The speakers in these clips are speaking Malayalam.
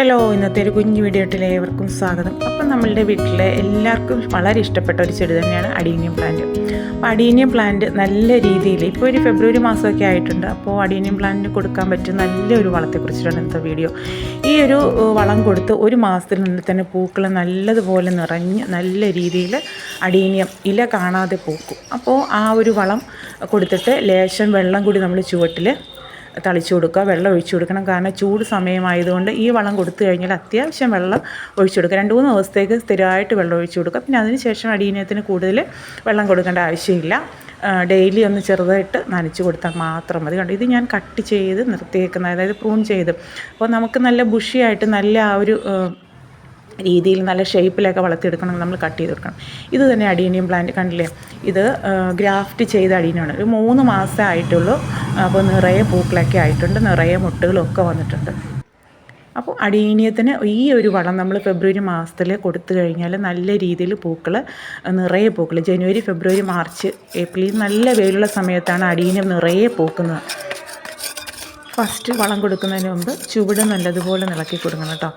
ഹലോ, ഇന്നത്തെ ഒരു കുഞ്ഞു വീഡിയോട്ടിലെ ഏവർക്കും സ്വാഗതം. അപ്പം നമ്മളുടെ വീട്ടിലെ എല്ലാവർക്കും വളരെ ഇഷ്ടപ്പെട്ട ഒരു ചെടി തന്നെയാണ് അഡീനിയം പ്ലാന്റ്. അപ്പോൾ അഡീനിയം പ്ലാന്റ് നല്ല രീതിയിൽ ഇപ്പോൾ ഒരു ഫെബ്രുവരി മാസമൊക്കെ ആയിട്ടുണ്ട്. അപ്പോൾ അഡീനിയം പ്ലാന്റിന് കൊടുക്കാൻ പറ്റും നല്ലൊരു വളത്തെക്കുറിച്ചിട്ടാണ് ഇന്നത്തെ വീഡിയോ. ഈ ഒരു വളം കൊടുത്ത് ഒരു മാസത്തിനുള്ളിൽ തന്നെ പൂക്കൾ നല്ലതുപോലെ നിറഞ്ഞ് നല്ല രീതിയിൽ അഡീനിയം ഇല കാണാതെ പൂക്കും. അപ്പോൾ ആ ഒരു വളം കൊടുത്തിട്ട് ലേശം വെള്ളം കൂടി നമ്മൾ ചുവട്ടിൽ തളിച്ചു കൊടുക്കുക, വെള്ളം ഒഴിച്ചു കൊടുക്കണം. കാരണം ചൂട് സമയമായതുകൊണ്ട് ഈ വളം കൊടുത്തു കഴിഞ്ഞാൽ അത്യാവശ്യം വെള്ളം ഒഴിച്ചു കൊടുക്കുക. 2-3 ദിവസത്തേക്ക് സ്ഥിരമായിട്ട് വെള്ളം ഒഴിച്ചു കൊടുക്കുക. പിന്നെ അതിന് ശേഷം അഡീനിയത്തിന് കൂടുതൽ വെള്ളം കൊടുക്കേണ്ട ആവശ്യമില്ല. ഡെയിലി ഒന്ന് ചെറുതായിട്ട് നനച്ച് കൊടുത്താൽ മാത്രം മതി. കണ്ടു, ഇത് ഞാൻ കട്ട് ചെയ്ത് നിർത്തിയേക്കുന്നത്, അതായത് പ്രൂൺ ചെയ്ത്. അപ്പോൾ നമുക്ക് നല്ല ബുഷിയായിട്ട് നല്ല ആ ഒരു രീതിയിൽ നല്ല ഷേപ്പിലൊക്കെ വളർത്തിയെടുക്കണമെങ്കിൽ നമ്മൾ കട്ട് ചെയ്ത് കൊടുക്കണം. ഇത് തന്നെ അഡീനിയം പ്ലാന്റ് കണ്ടില്ലേ, ഇത് ഗ്രാഫ്റ്റ് ചെയ്ത അഡീനിയമാണ്. ഒരു 3 മാസമേ ആയിട്ടുള്ളൂ. അപ്പോൾ നിറയെ പൂക്കളൊക്കെ ആയിട്ടുണ്ട്, നിറയെ മുട്ടുകളൊക്കെ വന്നിട്ടുണ്ട്. അപ്പോൾ അഡീനിയത്തിന് ഈ ഒരു വളം നമ്മൾ ഫെബ്രുവരി മാസത്തിൽ കൊടുത്തു കഴിഞ്ഞാൽ നല്ല രീതിയിൽ പൂക്കൾ, നിറയെ പൂക്കൾ, ജനുവരി, ഫെബ്രുവരി, മാർച്ച്, ഏപ്രിൽ നല്ല വെയിലുള്ള സമയത്താണ് അഡീനിയം നിറയെ പൂക്കുന്നത്. ഫസ്റ്റ് വളം കൊടുക്കുന്നതിന് മുമ്പ് ചുവട് നല്ലതുപോലെ ഇളക്കി കൊടുക്കണം കേട്ടോ.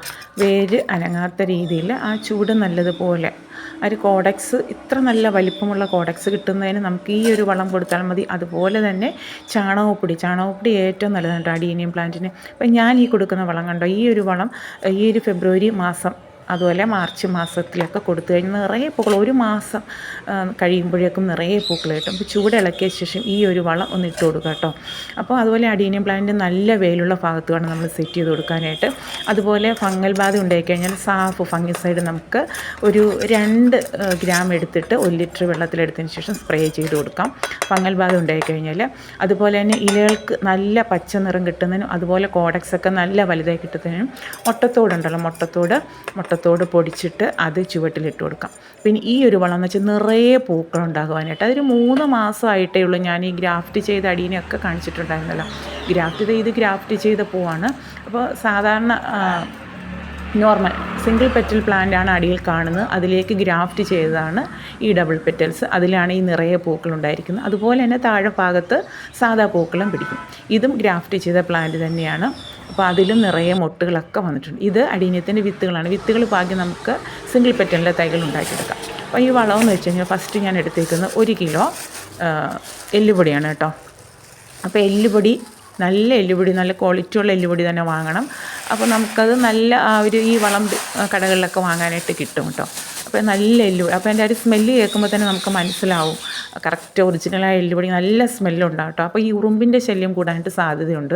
വേര് അനങ്ങാത്ത രീതിയിൽ ആ ചുവട് നല്ലതുപോലെ, ഒരു കോഡക്സ്, ഇത്ര നല്ല വലിപ്പമുള്ള കോഡക്സ് കിട്ടുന്നതിന് നമുക്ക് ഈ ഒരു വളം കൊടുത്താൽ മതി. അതുപോലെ തന്നെ ചാണകപ്പൊടി ഏറ്റവും നല്ലതാണ് കേട്ടോ അഡീനിയം പ്ലാന്റിന്. അപ്പം ഞാൻ ഈ കൊടുക്കുന്ന വളം കണ്ടോ, ഈ ഒരു വളം ഈ ഒരു ഫെബ്രുവരി മാസം അതുപോലെ മാർച്ച് മാസത്തിലൊക്കെ കൊടുത്തു കഴിഞ്ഞാൽ നിറയെ പൂക്കൾ, ഒരു മാസം കഴിയുമ്പോഴേക്കും നിറയെ പൂക്കൾ കിട്ടും. അപ്പോൾ ചൂട് ഇളക്കിയ ശേഷം ഈ ഒരു വളം ഒന്ന് ഇട്ട് കൊടുക്കുക കേട്ടോ. അപ്പോൾ അതുപോലെ അഡീനിയം പ്ലാന്റ് നല്ല വെയിലുള്ള ഭാഗത്ത് വേണം നമ്മൾ സെറ്റ് ചെയ്ത് കൊടുക്കാനായിട്ട്. അതുപോലെ ഫംഗൽ ബാധ ഉണ്ടായിക്കഴിഞ്ഞാൽ സാഫ് ഫംഗിസൈഡ് നമുക്ക് ഒരു 2 ഗ്രാം എടുത്തിട്ട് 1 ലിറ്റർ വെള്ളത്തിലെടുത്തതിന് ശേഷം സ്പ്രേ ചെയ്ത് കൊടുക്കാം, ഫംഗൽ ബാധ ഉണ്ടായിക്കഴിഞ്ഞാൽ. അതുപോലെ തന്നെ ഇലകൾക്ക് നല്ല പച്ച നിറം കിട്ടുന്നതിനും അതുപോലെ കോഡക്സൊക്കെ നല്ല വലുതായി കിട്ടുന്നതിനും മുട്ടത്തോടുണ്ടല്ലോ, മുട്ടത്തോട് പൊടിച്ചിട്ട് അത് ചുവട്ടിലിട്ട് കൊടുക്കാം. പിന്നെ ഈ ഒരു വളം എന്ന് വെച്ചാൽ നിറയെ പൂക്കളുണ്ടാകുവാനായിട്ട്. അതൊരു 3 മാസമായിട്ടേ ഉള്ളൂ. ഞാൻ ഈ ഗ്രാഫ്റ്റ് ചെയ്ത അടീനെയൊക്കെ കാണിച്ചിട്ടുണ്ടായിരുന്നല്ലോ. ഗ്രാഫ്റ്റ് ചെയ്ത പൂവാണ്. അപ്പോൾ സാധാരണ നോർമൽ സിംഗിൾ പെറ്റൽ പ്ലാന്റ് ആണ് അടിയിൽ കാണുന്നത്, അതിലേക്ക് ഗ്രാഫ്റ്റ് ചെയ്തതാണ് ഈ ഡബിൾ പെറ്റൽസ്. അതിലാണ് ഈ നിറയെ പൂക്കളുണ്ടായിരിക്കുന്നത്. അതുപോലെ തന്നെ താഴെ ഭാഗത്ത് സാധാ പൂക്കളും പിടിക്കും. ഇതും ഗ്രാഫ്റ്റ് ചെയ്ത പ്ലാന്റ് തന്നെയാണ്. അപ്പോൾ അതിലും നിറയെ മൊട്ടുകളൊക്കെ വന്നിട്ടുണ്ട്. ഇത് അഡീനിയത്തിൻ്റെ വിത്തുകളാണ്. വിത്തുകൾ പാകി നമുക്ക് സിംഗിൾ പെറ്റലിൻ്റെ തൈകൾ ഉണ്ടാക്കിയെടുക്കാം. അപ്പോൾ ഈ വളമെന്ന് വെച്ച് കഴിഞ്ഞാൽ ഫസ്റ്റ് ഞാൻ എടുത്തേക്കുന്നത് 1 കിലോ എല്ലുപൊടിയാണ് കേട്ടോ. അപ്പോൾ എല്ലുപൊടി, നല്ല എല്ലുപൊടി, നല്ല ക്വാളിറ്റിയുള്ള എല്ലുപൊടി തന്നെ വാങ്ങണം. അപ്പോൾ നമുക്കത് നല്ല ഈ വളം കടകളിലൊക്കെ വാങ്ങാനായിട്ട് കിട്ടും കേട്ടോ. അപ്പോൾ നല്ല എല്ലുപൊടി, അപ്പോൾ എൻ്റെ ഒരു സ്മെല്ല് കേൾക്കുമ്പോൾ തന്നെ നമുക്ക് മനസ്സിലാവും കറക്റ്റ് ഒറിജിനലായ എല്ലുപൊടി നല്ല സ്മെല്ലുണ്ടാകും കേട്ടോ. അപ്പോൾ ഈ ഉറുമ്പിൻ്റെ ശല്യം കൂടാനായിട്ട് സാധ്യതയുണ്ട്.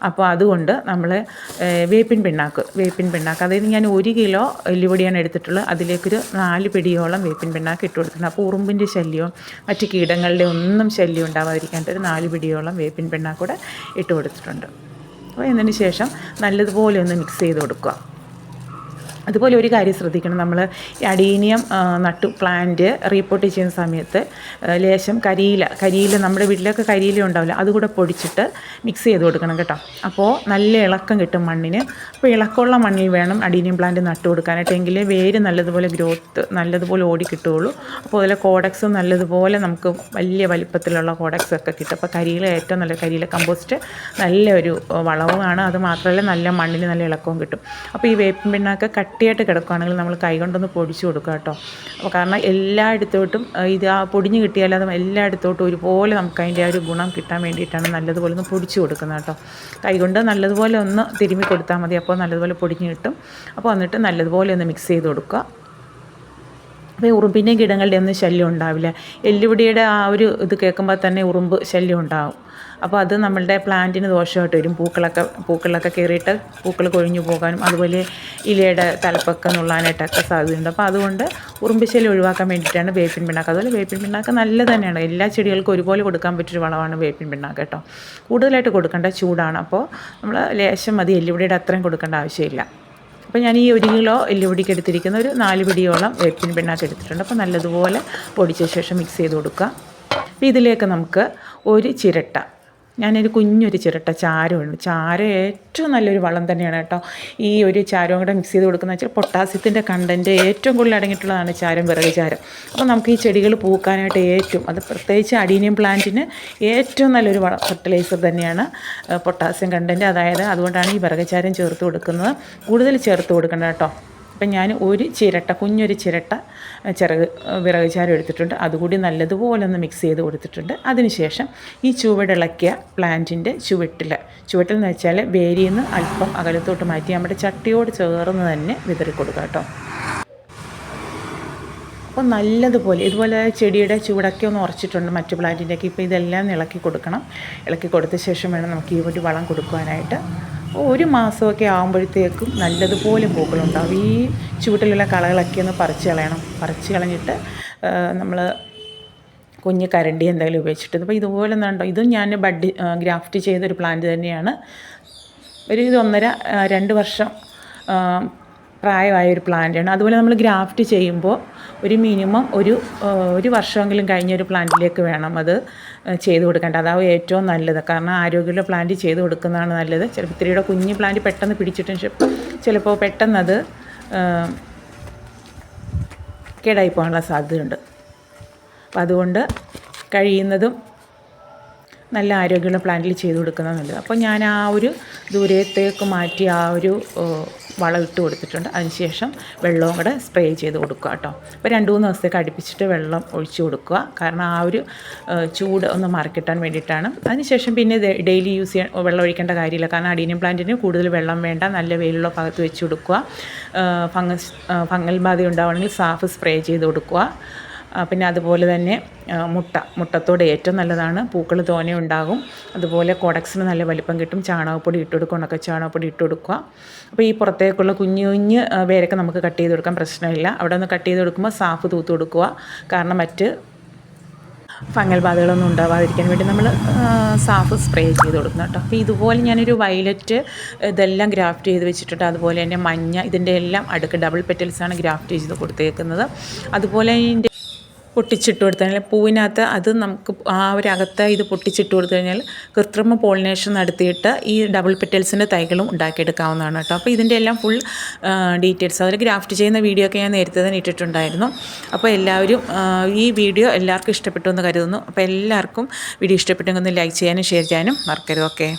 അപ്പോൾ അതുകൊണ്ട് നമ്മൾ വേപ്പിൻ പിണ്ണാക്ക്, അതായത് ഞാൻ 1 കിലോ എല്ലുപൊടിയാണ് എടുത്തിട്ടുള്ളത്. അതിലേക്കൊരു 4 പിടിയോളം വേപ്പിൻ പിണ്ണാക്ക് ഇട്ട് കൊടുത്തിട്ടുണ്ട്. അപ്പോൾ ഉറുമ്പിൻ്റെ ശല്യവും മറ്റ് കീടങ്ങളുടെ ഒന്നും ശല്യം ഉണ്ടാവാതിരിക്കാനായിട്ട് ഒരു 4 പിടിയോളം വേപ്പിൻ പിണ്ണാക്ക് കൂടെ ഇട്ട് കൊടുത്തിട്ടുണ്ട്. അപ്പോൾ എന്നതിന് ശേഷം നല്ലതുപോലെ ഒന്ന് മിക്സ് ചെയ്ത് കൊടുക്കുക. അതുപോലെ ഒരു കാര്യം ശ്രദ്ധിക്കണം, നമ്മൾ ഈ അഡീനിയം പ്ലാന്റ് റീപ്പോർട്ട് ചെയ്യുന്ന സമയത്ത് ലേശം കരിയില നമ്മുടെ വീട്ടിലൊക്കെ കരിയില ഉണ്ടാവില്ല, അതുകൂടെ പൊടിച്ചിട്ട് മിക്സ് ചെയ്ത് കൊടുക്കണം കേട്ടോ. അപ്പോൾ നല്ല ഇളക്കം കിട്ടും മണ്ണിന്. അപ്പോൾ ഇളക്കമുള്ള മണ്ണിൽ വേണം അഡീനിയം പ്ലാന്റ് നട്ടു കൊടുക്കാനായിട്ട്, എങ്കിലേ വേര് നല്ലതുപോലെ ഗ്രോത്ത് നല്ലതുപോലെ ഓടി കിട്ടുകയുള്ളൂ. അപ്പോൾ അതിലെ കോഡക്സും നല്ലതുപോലെ നമുക്ക് വലിയ വലിപ്പത്തിലുള്ള കോഡക്സൊക്കെ കിട്ടും. അപ്പോൾ ഏറ്റവും നല്ല കരിയില കമ്പോസ്റ്റ് നല്ലൊരു വളവുമാണ്. അത് മാത്രമല്ല നല്ല മണ്ണിന് നല്ല ഇളക്കവും കിട്ടും. അപ്പോൾ ഈ വേപ്പിൻ പിണ്ണാക്ക് കട്ടിയായിട്ട് കിടക്കുകയാണെങ്കിൽ നമ്മൾ കൈ കൊണ്ടൊന്ന് പൊടിച്ച് കൊടുക്കുക കേട്ടോ. അപ്പോൾ കാരണം എല്ലായിടത്തോട്ടും ഇത് പൊടിഞ്ഞ് കിട്ടിയാൽ അത് എല്ലായിടത്തോട്ടും ഒരുപോലെ നമുക്ക് അതിൻ്റെ ആ ഒരു ഗുണം കിട്ടാൻ വേണ്ടിയിട്ടാണ് നല്ലതുപോലെ ഒന്ന് പൊടിച്ച് കൊടുക്കുന്നത് കേട്ടോ. കൈകൊണ്ട് നല്ലതുപോലെ ഒന്ന് തിരുമ്മി കൊടുത്താൽ മതി, അപ്പോൾ നല്ലതുപോലെ പൊടിഞ്ഞ് കിട്ടും. അപ്പോൾ എന്നിട്ട് നല്ലതുപോലെ ഒന്ന് മിക്സ് ചെയ്ത് കൊടുക്കുക. അപ്പോൾ ഉറുമ്പിൻ്റെയും കീടങ്ങളുടെ ഒന്നും ശല്യം ഉണ്ടാവില്ല. എല്ലുപൊടിയുടെ ആ ഒരു ഇത് കേൾക്കുമ്പോൾ തന്നെ ഉറുമ്പ് ശല്യം ഉണ്ടാവും. അപ്പോൾ അത് നമ്മളുടെ പ്ലാന്റിന് ദോഷമായിട്ട് വരും. പൂക്കളിലൊക്കെ കയറിയിട്ട് പൂക്കൾ കൊഴിഞ്ഞു പോകാനും അതുപോലെ ഇലയുടെ തലപ്പൊക്കെ നുള്ളാനായിട്ടൊക്കെ സാധ്യതയുണ്ട്. അപ്പോൾ അതുകൊണ്ട് ഉറുമ്പ് ശല്യം ഒഴിവാക്കാൻ വേണ്ടിയിട്ടാണ് വേപ്പിൻ പിണ്ണാക്ക്. അതുപോലെ വേപ്പിൻ പിണ്ണാക്ക് നല്ലത് തന്നെയാണ്, എല്ലാ ചെടികൾക്കും ഒരുപോലെ കൊടുക്കാൻ പറ്റിയൊരു വളമാണ് വേപ്പിൻ പിണ്ണാക്ക് കേട്ടോ. കൂടുതലായിട്ട് കൊടുക്കേണ്ട, ചൂടാണ്. അപ്പോൾ നമ്മൾ ലേശം മതി, എല്ലുപൊടിയുടെ അത്രയും കൊടുക്കേണ്ട ആവശ്യമില്ല. അപ്പോൾ ഞാൻ ഈ 1 കിലോ എല്ലുപൊടിക്ക് എടുത്തിരിക്കുന്ന ഒരു 4 പിടിയോളം വേപ്പിൻ പിണ്ണാക്ക് എടുത്തിട്ടുണ്ട്. അപ്പോൾ നല്ലതുപോലെ പൊടിച്ച ശേഷം മിക്സ് ചെയ്ത് കൊടുക്കുക. അപ്പോൾ ഇതിലേക്ക് നമുക്ക് 1 ചിരട്ട ഞാനൊരു കുഞ്ഞൊരു ചിരട്ട ചാരമുണ്ട്. ചാരം ഏറ്റവും നല്ലൊരു വളം തന്നെയാണ് കേട്ടോ. ഈ ഒരു ചാരവും കൂടെ മിക്സ് ചെയ്ത് കൊടുക്കുന്ന വെച്ചാൽ പൊട്ടാസ്യത്തിൻ്റെ കണ്ടൻറ്റ് ഏറ്റവും കൂടുതൽ അടങ്ങിയിട്ടുള്ളതാണ് ചാരം, വിറക് ചാരം. അപ്പോൾ നമുക്ക് ഈ ചെടികൾ പൂക്കാനായിട്ട് അത് പ്രത്യേകിച്ച് അഡീനിയം പ്ലാന്റിന് ഏറ്റവും നല്ലൊരു ഫെർട്ടിലൈസർ തന്നെയാണ് പൊട്ടാസ്യം കണ്ടൻറ്റ്. അതായത് അതുകൊണ്ടാണ് ഈ വിറക് ചാരം ചേർത്ത് കൊടുക്കുന്നത്. കൂടുതൽ ചേർത്ത് കൊടുക്കണം കേട്ടോ. അപ്പം ഞാൻ കുഞ്ഞൊരു ചിരട്ട വിറക് ചാരം എടുത്തിട്ടുണ്ട്. അതുകൂടി നല്ലതുപോലെ ഒന്ന് മിക്സ് ചെയ്ത് കൊടുത്തിട്ടുണ്ട്. അതിനുശേഷം ഈ ചുവടിളക്കിയ പ്ലാന്റിൻ്റെ ചുവട്ടിൽ എന്ന് വെച്ചാൽ വേരിയിൽ നിന്ന് അല്പം അകലത്തോട്ട് മാറ്റി നമ്മുടെ ചട്ടിയോട് ചേർന്ന് തന്നെ വിതറി കൊടുക്കുക കേട്ടോ. അപ്പോൾ നല്ലതുപോലെ ഇതുപോലെ ചെടിയുടെ ചുവടൊക്കെ ഒന്ന് ഉറച്ചിട്ടുണ്ട് മറ്റു പ്ലാന്റിൻ്റെയൊക്കെ. ഇപ്പോൾ ഇതെല്ലാം ഇളക്കി കൊടുക്കണം. ഇളക്കി കൊടുത്ത ശേഷം വേണം നമുക്ക് ഈ ഒരു വളം കൊടുക്കുവാനായിട്ട്. ഒരു മാസമൊക്കെ ആകുമ്പോഴത്തേക്കും നല്ലതുപോലെ പൂക്കളുണ്ടാവും. ഈ ചുവട്ടിലുള്ള കളകളൊക്കെ ഒന്ന് പറിച്ച് കളഞ്ഞിട്ട് നമ്മൾ കുഞ്ഞ് കരണ്ടി എന്തെങ്കിലും ഉപയോഗിച്ചിട്ട് ഇപ്പോൾ ഇതുപോലെ ഉണ്ടോ. ഇതും ഞാൻ ഗ്രാഫ്റ്റ് ചെയ്തൊരു പ്ലാന്റ് തന്നെയാണ്. ഒരു 1.5-2 വർഷം പ്രായമായൊരു പ്ലാന്റാണ്. അതുപോലെ നമ്മൾ ഗ്രാഫ്റ്റ് ചെയ്യുമ്പോൾ ഒരു മിനിമം ഒരു വർഷമെങ്കിലും കഴിഞ്ഞൊരു പ്ലാന്റിലേക്ക് വേണം അത് ചെയ്ത് കൊടുക്കേണ്ടത്. അതാവും ഏറ്റവും നല്ലത്. കാരണം ആരോഗ്യമുള്ള പ്ലാന്റ് ചെയ്ത് കൊടുക്കുന്നതാണ് നല്ലത്. ചിലപ്പോൾ ഇത്തിരിയുടെ കുഞ്ഞ് പ്ലാന്റ് പെട്ടെന്ന് പിടിച്ചിട്ട് ചിലപ്പോൾ പെട്ടെന്നത് കേടായി പോകാനുള്ള സാധ്യതയുണ്ട്. അപ്പം അതുകൊണ്ട് കഴിയുന്നതും നല്ല ആരോഗ്യമുള്ള പ്ലാന്റിൽ ചെയ്ത് കൊടുക്കുന്നത് നല്ലത്. അപ്പോൾ ഞാൻ ആ ഒരു ദൂരത്തേക്ക് മാറ്റി ആ ഒരു വളം ഇട്ട് കൊടുത്തിട്ടുണ്ട്. അതിനുശേഷം വെള്ളവും കൂടെ സ്പ്രേ ചെയ്ത് കൊടുക്കുക കേട്ടോ. അപ്പോൾ 2-3 ദിവസത്തേക്ക് അടുപ്പിച്ചിട്ട് വെള്ളം ഒഴിച്ച് കൊടുക്കുക. കാരണം ആ ഒരു ചൂട് ഒന്ന് മാറിക്കിട്ടാൻ വേണ്ടിയിട്ടാണ്. അതിനുശേഷം പിന്നെ ഡെയിലി വെള്ളം ഒഴിക്കേണ്ട കാര്യമില്ല. കാരണം അഡീനിയം പ്ലാന്റിന് കൂടുതൽ വെള്ളം വേണ്ട. നല്ല വെയിലുള്ള ഭാഗത്ത് വെച്ച് കൊടുക്കുക. ഫംഗൽ ബാധ ഉണ്ടാവുകയാണെങ്കിൽ സാഫ് സ്പ്രേ ചെയ്ത് കൊടുക്കുക. പിന്നെ അതുപോലെ തന്നെ മുട്ടത്തോട് ഏറ്റവും നല്ലതാണ്. പൂക്കൾ തോനെ ഉണ്ടാകും. അതുപോലെ കോഡക്സിന് നല്ല വലിപ്പം കിട്ടും. ചാണകപ്പൊടി ഇട്ട് കൊടുക്കുക. ഉണക്ക ചാണകപ്പൊടി ഇട്ട് കൊടുക്കുക. അപ്പോൾ ഈ പുറത്തേക്കുള്ള കുഞ്ഞു വേരൊക്കെ നമുക്ക് കട്ട് ചെയ്ത് കൊടുക്കാൻ പ്രശ്നമില്ല. അവിടെ ഒന്ന് കട്ട് ചെയ്ത് കൊടുക്കുമ്പോൾ സാഫ് തൂത്ത് കൊടുക്കുക. കാരണം മറ്റ് ഫംഗൽ ബാധകളൊന്നും ഉണ്ടാവാതിരിക്കാൻ വേണ്ടി നമ്മൾ സാഫ് സ്പ്രേ ചെയ്ത് കൊടുക്കണം കേട്ടോ. അപ്പോൾ ഇതുപോലെ ഞാനൊരു വയലറ്റ് ഇതെല്ലാം ഗ്രാഫ്റ്റ് ചെയ്ത് വെച്ചിട്ടുണ്ട്. അതുപോലെ തന്നെ മഞ്ഞ ഇതിൻ്റെ എല്ലാം ഡബിൾ പെറ്റൽസാണ് ഗ്രാഫ്റ്റ് ചെയ്ത് കൊടുത്തേക്കുന്നത്. അതുപോലെ ഇതിൻ്റെ പൊട്ടിച്ചിട്ട് കൊടുത്തു കഴിഞ്ഞാൽ പൂവിനകത്ത് അത് നമുക്ക് ആ ഒരു അകത്ത് ഇത് പൊട്ടിച്ചിട്ട് കൊടുത്തു കഴിഞ്ഞാൽ കൃത്രിമ പോളിനേഷൻ നടത്തിയിട്ട് ഈ ഡബിൾ പെറ്റൽസിൻ്റെ തൈകളും ഉണ്ടാക്കിയെടുക്കാവുന്നതാണ് കേട്ടോ. അപ്പോൾ ഇതിൻ്റെ എല്ലാം ഫുൾ ഡീറ്റെയിൽസ് അതിൽ ഗ്രാഫ്റ്റ് ചെയ്യുന്ന വീഡിയോ ഒക്കെ ഞാൻ നേരത്തെ തന്നെ ഇട്ടിട്ടുണ്ടായിരുന്നു. അപ്പോൾ എല്ലാവരും ഈ വീഡിയോ എല്ലാവർക്കും ഇഷ്ടപ്പെട്ടു എന്ന് കരുതുന്നു. അപ്പോൾ എല്ലാവർക്കും വീഡിയോ ഇഷ്ടപ്പെട്ടെങ്കിൽ ഒന്ന് ലൈക്ക് ചെയ്യാനും ഷെയർ ചെയ്യാനും മറക്കരുത്. ഓക്കെ.